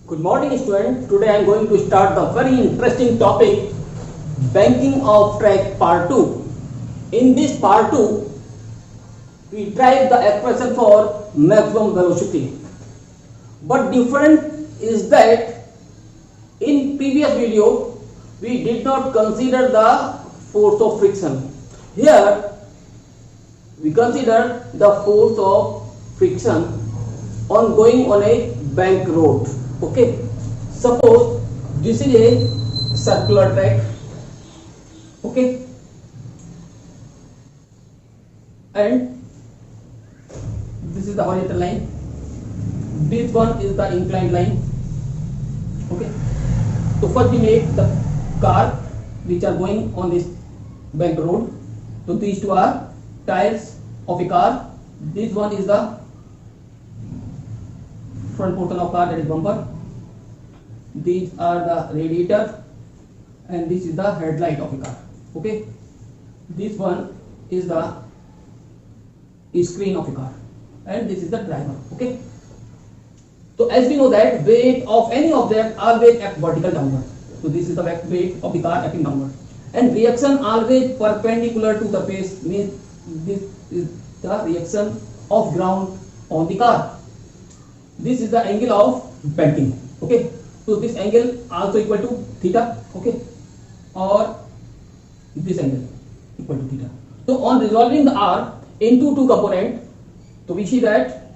Good morning, students. Today I am going to start the very interesting topic, banking of track part 2. In this part 2, we tried the expression for maximum velocity. But different is that in previous video we did not consider the force of friction. Here we consider the force of friction on going on a bank road. Okay, suppose this is a circular track. Okay, and this is the horizontal line, this one is the inclined line. Okay, so first we make the car which are going on this bank road. So these two are tires of a car. This one is the front portion of car, that is bumper. These are the radiator and this is the headlight of a car. Okay, this one is the screen of a car and this is the driver. Okay, so as we know that weight of any object always act vertical downward. So this is the weight of the car acting downward, and reaction always perpendicular to the face, means this is the reaction of ground on the car. This is the angle of bending. Okay, so this angle also equal to theta. Okay, or this angle equal to theta. So on resolving the R into two component, so we see that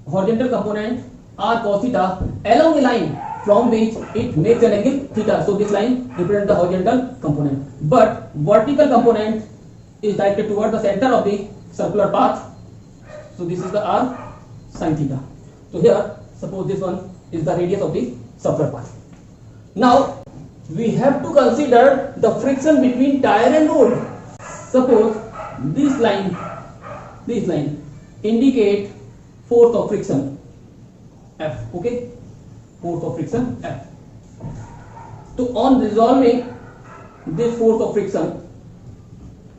horizontal component R cos theta along a line from which it makes an angle theta. So this line represents the horizontal component, but vertical component is directed toward the center of the circular path. So this is the R sin theta. So here suppose this one is the radius of the circular path. Now we have to consider the friction between tire and road. Suppose this line indicate force of friction F. Okay, force of friction F. So on resolving this force of friction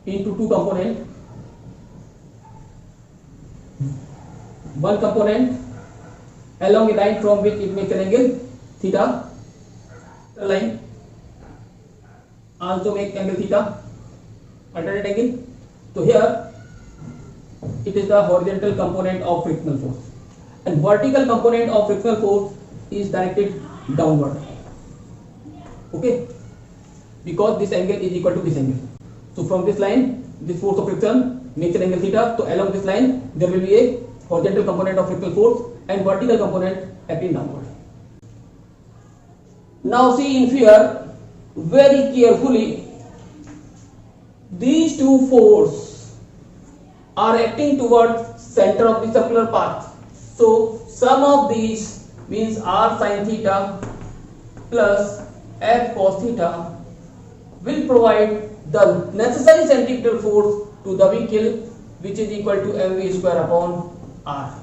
into two components, one component along a line from which it makes an angle theta, the line also makes angle theta, alternate angle. So here it is the horizontal component of frictional force, and vertical component of frictional force is directed downward. Okay, because this angle is equal to this angle. So from this line, this force of friction makes an angle theta. So along this line there will be a horizontal component of frictional force and vertical component acting downward. Now see in figure very carefully, these two forces are acting towards center of the circular path. So sum of these means R sin theta plus F cos theta will provide the necessary centripetal force to the vehicle, which is equal to mv square upon R.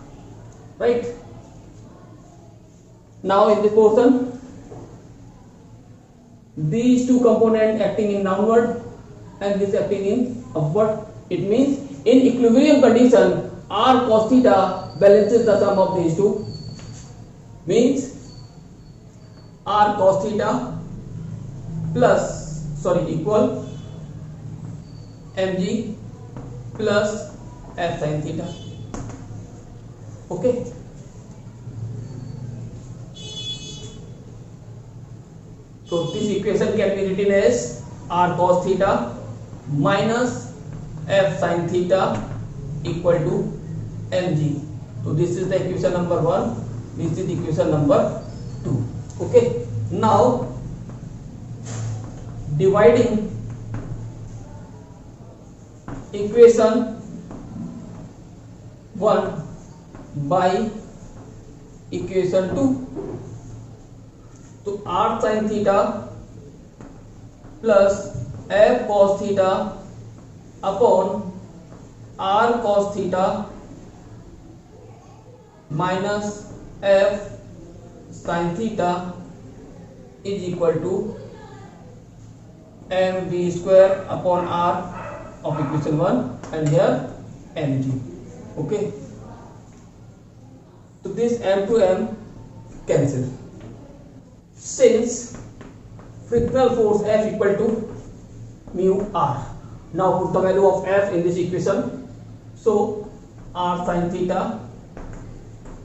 Right? Now in this portion, these two components acting in downward and this acting in upward. It means in equilibrium condition, R cos theta balances the sum of these two, means R cos theta equal mg plus F sin theta. Okay, so this equation can be written as R cos theta minus F sin theta equal to mg. So this is the equation number 1, this is equation number 2. Okay, now dividing equation 1 by equation 2, so R sin theta plus F cos theta upon R cos theta minus F sin theta is equal to mv square upon R of equation 1 and here mg. Okay, so this m to m cancel. since frictional force F equal to mu R. Now put the value of F in this equation. So R sin theta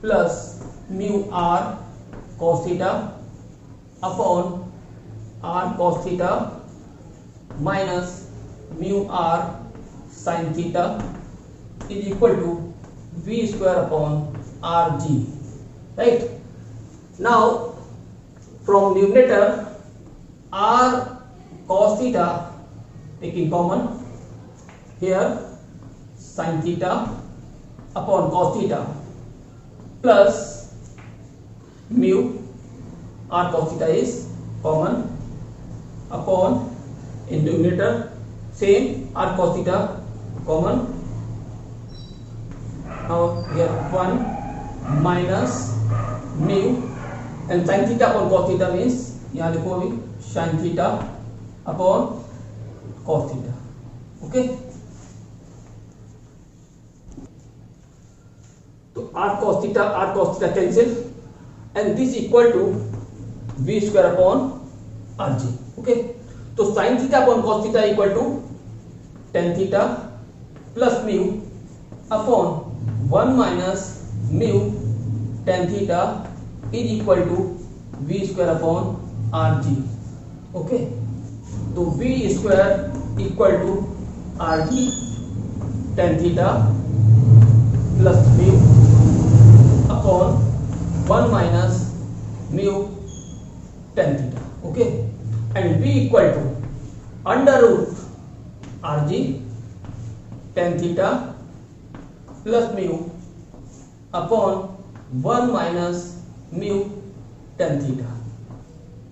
plus mu R cos theta upon R cos theta minus mu R sin theta is equal to V square upon Rg. Right? Now from numerator R cos theta taking common, here sin theta upon cos theta plus mu R cos theta is common upon in numerator same R cos theta common. Now here 1 minus mu and sin theta upon cos theta means यहाँ देखो अभी sin theta upon cos theta. Okay, तो r cos theta cancel and this equal to v square upon rg. Okay, तो sin theta upon cos theta equal to tan theta plus mu upon 1 minus mu tan theta is equal to v square upon rg. Okay, तो v square equal to rg tan theta plus mu upon 1 minus mu tan theta. Okay, and v equal to under root rg tan theta plus mu upon 1 minus mu tan theta.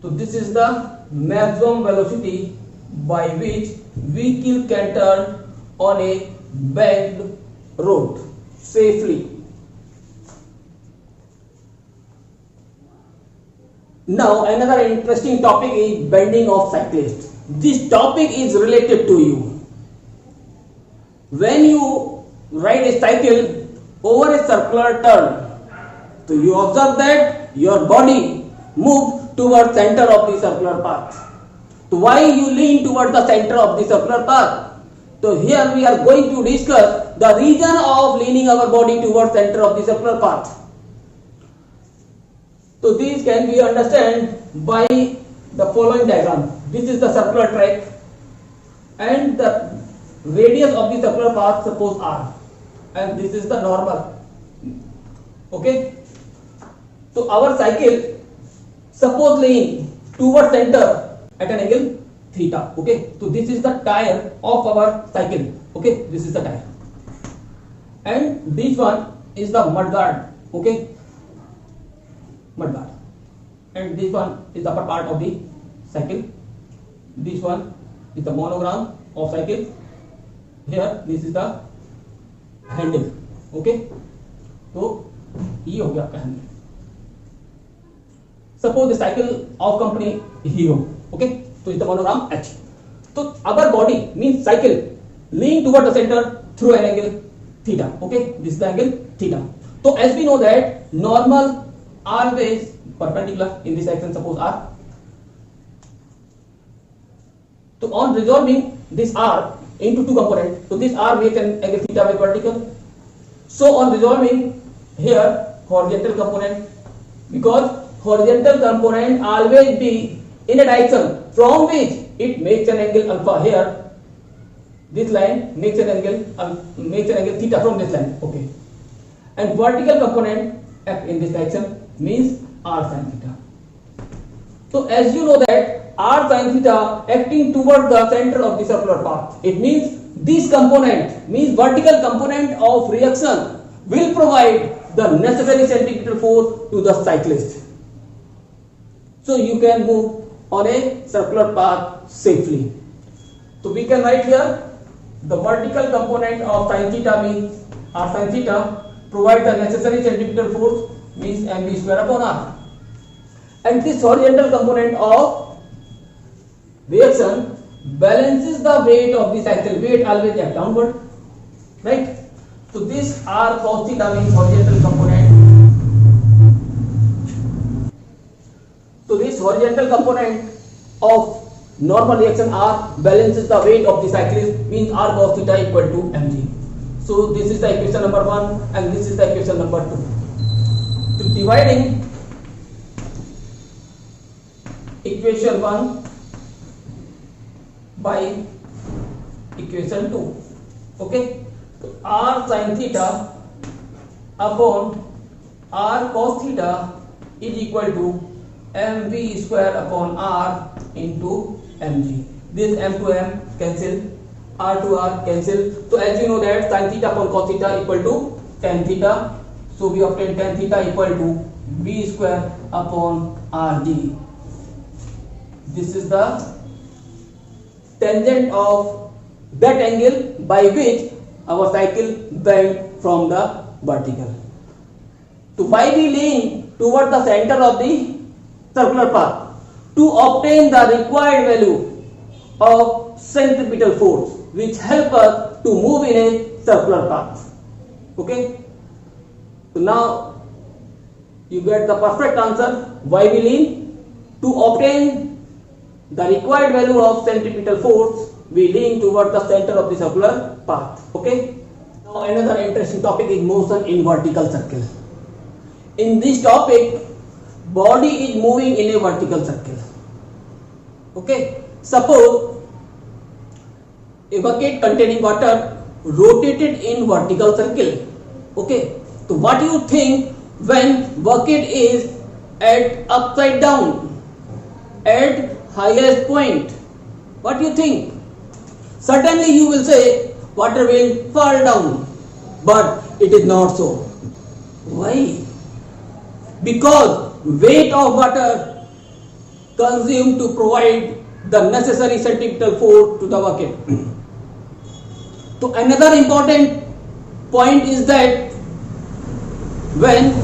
So this is the maximum velocity by which vehicle can turn on a banked road safely. Now another interesting topic is bending of cyclists. This topic is related to you. When you ride a cycle over a circular turn, so you observe that your body moves towards center of the circular path. So why you lean towards the center of the circular path? So here we are going to discuss the reason of leaning our body towards center of the circular path. So these can be understood by the following diagram. This is the circular track and the radius of the circular path suppose r, and this is the normal. Okay, so our cycle suppose lean towards center at an angle theta. Okay, so this is the tire of our cycle. Okay, this is the tire, and this one is the mudguard. Okay, mudguard, and this one is the upper part of the cycle. This one is the monogram of cycle. Here this is the handle. Okay, so ये हो गया आपका handle. Suppose the cycle of company Hero. Okay, so it's the monogram H. So our body means cycle lean toward the center through an angle theta. Okay, this is the angle theta. So as we know that normal always perpendicular in this section, suppose R. So on resolving this R into two components, so this R makes an angle theta by vertical. So on resolving here horizontal component, because horizontal component always be in a direction from which it makes an angle alpha. Here this line makes an angle theta from this line. Okay, and vertical component F in this direction means r sin theta. So as you know that r sin theta acting toward the center of the circular path, it means this component means vertical component of reaction will provide the necessary centripetal force to the cyclist, so you can move on a circular path safely. So we can write here the vertical component of sin theta means r sin theta provide the necessary centripetal force means mv square upon r, and this horizontal component of reaction balances the weight of the cycle. Weight always act downward, right? So this r cos theta means horizontal component. So this horizontal component of normal reaction R balances the weight of the cyclist, means R cos theta equal to mg. So this is the equation number 1 and this is the equation number 2. So dividing equation 1 by equation 2. Okay, so R sin theta upon R cos theta is equal to mv square upon R into mg. This m to m cancel, r to r cancel. So as you know that sin theta upon cos theta equal to tan theta. So we obtain tan theta equal to v square upon rg. This is the tangent of that angle by which our cycle bent from the vertical. So by we lean toward the center of the circular path to obtain the required value of centripetal force which help us to move in a circular path. Okay. So now you get the perfect answer. Why we lean? To obtain the required value of centripetal force, we lean toward the center of the circular path. Okay. Now another interesting topic is motion in vertical circle. In this topic, body is moving in a vertical circle. Okay. Suppose a bucket containing water rotated in vertical circle. Okay. So what do you think when bucket is at upside down, at highest point? What do you think? Certainly you will say water will fall down, but it is not so. Why? Because weight of water consumed to provide the necessary centripetal force to the bucket. So another important point is that when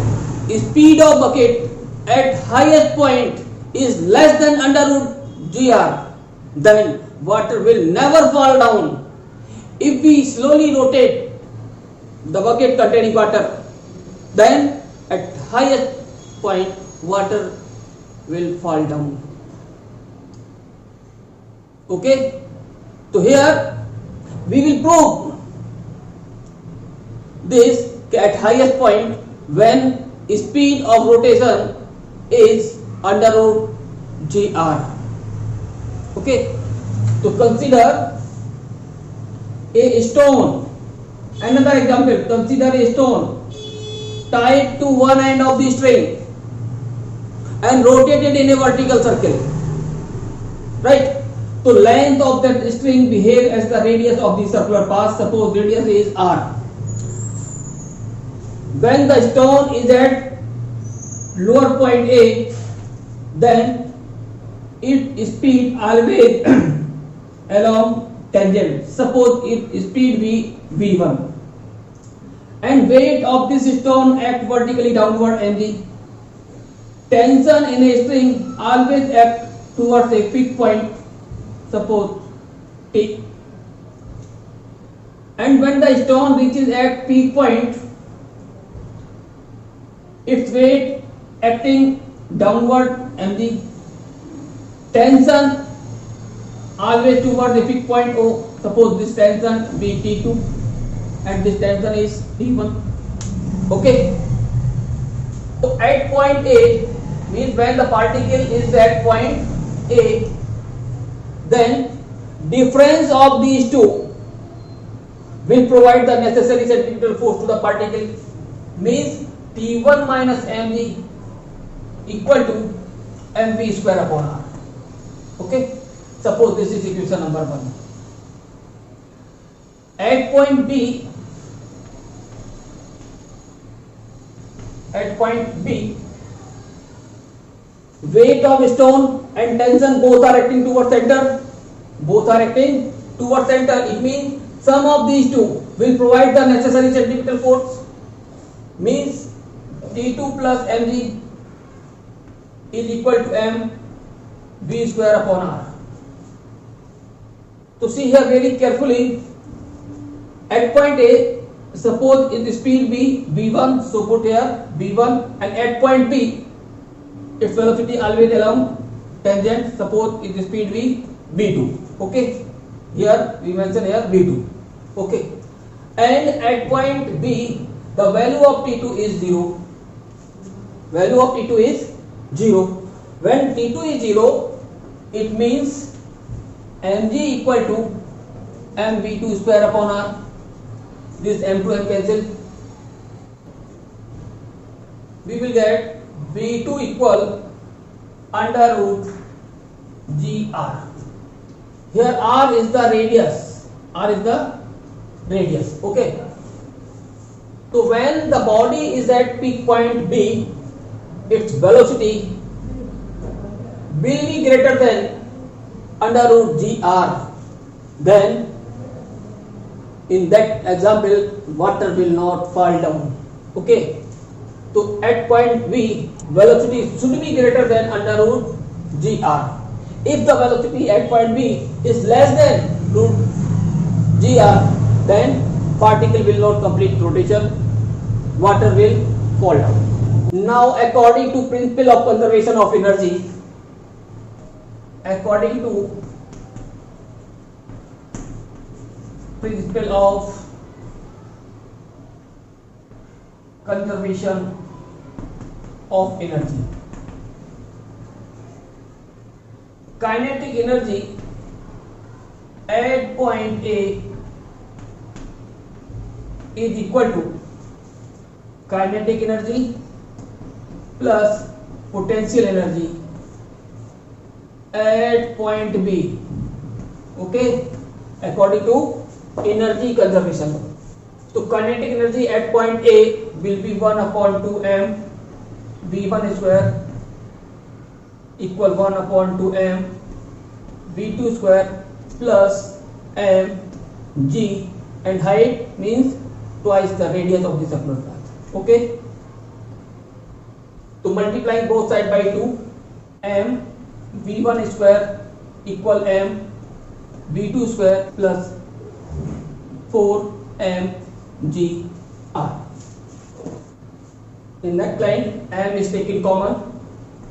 speed of bucket at highest point is less than under root gr, then water will never fall down. If we slowly rotate the bucket containing water, then at highest point water will fall down. Okay, so here we will prove this at highest point when speed of rotation is under root gr. Okay, to consider a stone. Another example, consider a stone tied to one end of the string and rotated in a vertical circle. Right? So length of that string behaves as the radius of the circular path. Suppose radius is r. When the stone is at lower point A, then its speed always along tangent. Suppose its speed be v1 and weight of this stone act vertically downward mg. Tension in a string always act towards a fixed point, suppose T, and when the stone reaches at peak point, its weight acting downward mg. Tension always towards the fixed point O. Suppose this tension be T2 and this tension is T1. Okay. So at point A means when the particle is at point A, then difference of these two will provide the necessary centripetal force to the particle, means T1 minus mg equal to mv square upon r. Okay. Suppose this is equation number 1. At point B, weight of stone and tension both are acting towards center. It means sum of these two will provide the necessary centripetal force, means T2 plus mg is equal to m v square upon r. So see here very carefully. At point A, suppose its speed be v1, so put here v1, and at point B, its velocity always along tangent, suppose its speed be v2. Okay, here we mention here v2. Okay, and at point B the value of T2 is 0. Value of T2 is 0. When T2 is 0, it means mg equal to mv2 square upon r. This m2 m cancel. We will get v2 equal under root gr. Here r is the radius. R is the radius. Okay. So when the body is at peak point B, its velocity will be greater than under root gr. Then in that example water will not fall down. Okay. So at point B velocity should be greater than under root gr. If the velocity at point B is less than root gr, then particle will not complete rotation, water will fall down. Now according to principle of conservation of energy, according to principle of conservation of energy, kinetic energy at point A is equal to kinetic energy plus potential energy at point B. Okay, according to energy conservation. So kinetic energy at point A will be 1 upon 2m v1 square equal 1 upon 2m v2 square plus m g, and height means twice the radius of the circular path. Okay. To multiply both sides by 2, m v1 square equal m v2 square plus 4 m g r. In that line m is taken common,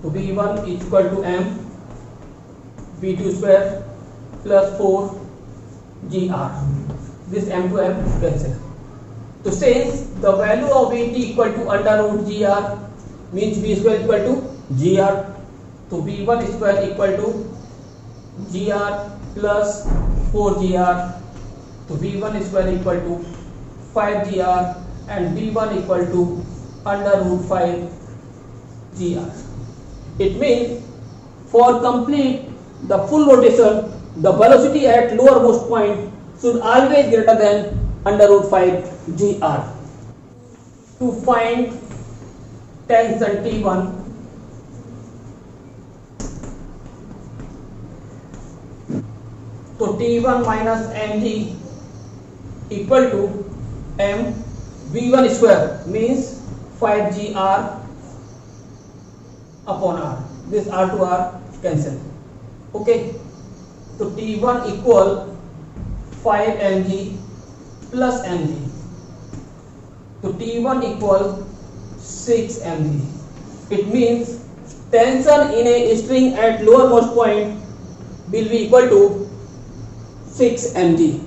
so v1 is equal to m v2 square plus 4 gr. This m to m cancel. So since the value of Vt equal to under root gr means v square equal to gr, so v1 square equal to gr plus 4gr, so v1 square equal to 5gr and v1 equal to under root 5gr. It means for complete the full rotation, the velocity at lowermost point should always greater than under root 5gr. To find tension T1, so T1 minus mg equal to m v1 square means 5gr upon r. This r to r cancel. Okay, so T1 equal 5 mg plus mg, so T1 equal 6 mg. It means tension in a string at lowermost point will be equal to 6 mg.